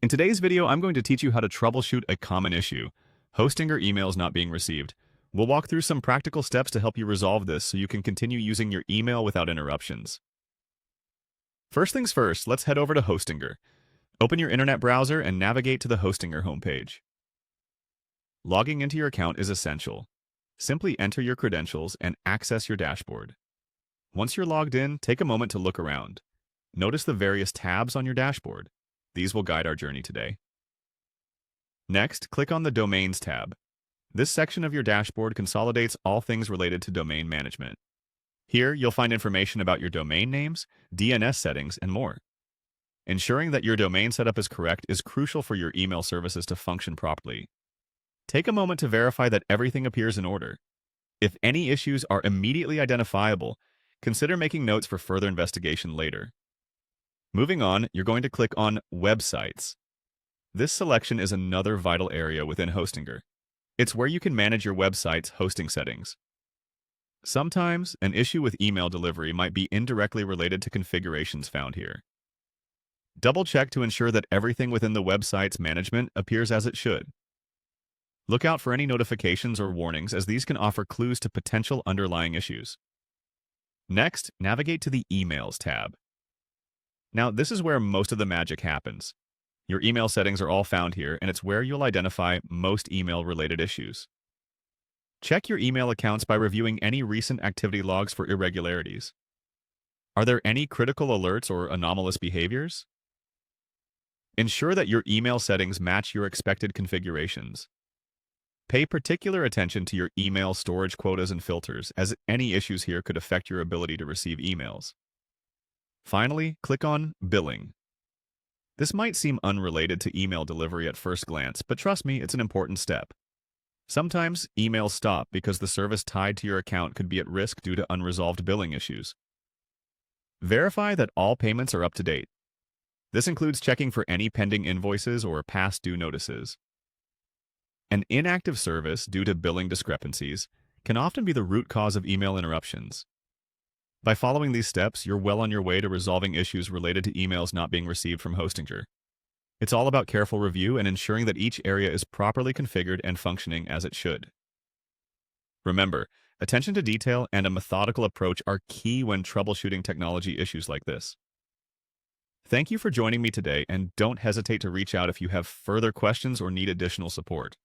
In today's video, I'm going to teach you how to troubleshoot a common issue, Hostinger emails not being received. We'll walk through some practical steps to help you resolve this so you can continue using your email without interruptions. First things first, let's head over to Hostinger. Open your internet browser and navigate to the Hostinger homepage. Logging into your account is essential. Simply enter your credentials and access your dashboard. Once you're logged in, take a moment to look around. Notice the various tabs on your dashboard. These will guide our journey today. Next, click on the Domains tab. This section of your dashboard consolidates all things related to domain management. Here, you'll find information about your domain names, DNS settings, and more. Ensuring that your domain setup is correct is crucial for your email services to function properly. Take a moment to verify that everything appears in order. If any issues are immediately identifiable, consider making notes for further investigation later. Moving on, you're going to click on Websites. This selection is another vital area within Hostinger. It's where you can manage your website's hosting settings. Sometimes, an issue with email delivery might be indirectly related to configurations found here. Double-check to ensure that everything within the website's management appears as it should. Look out for any notifications or warnings, as these can offer clues to potential underlying issues. Next, navigate to the Emails tab. Now, this is where most of the magic happens. Your email settings are all found here, and it's where you'll identify most email-related issues. Check your email accounts by reviewing any recent activity logs for irregularities. Are there any critical alerts or anomalous behaviors? Ensure that your email settings match your expected configurations. Pay particular attention to your email storage quotas and filters, as any issues here could affect your ability to receive emails. Finally, click on Billing. This might seem unrelated to email delivery at first glance, but trust me, it's an important step. Sometimes, emails stop because the service tied to your account could be at risk due to unresolved billing issues. Verify that all payments are up to date. This includes checking for any pending invoices or past due notices. An inactive service due to billing discrepancies can often be the root cause of email interruptions. By following these steps, you're well on your way to resolving issues related to emails not being received from Hostinger. It's all about careful review and ensuring that each area is properly configured and functioning as it should. Remember, attention to detail and a methodical approach are key when troubleshooting technology issues like this. Thank you for joining me today, and don't hesitate to reach out if you have further questions or need additional support.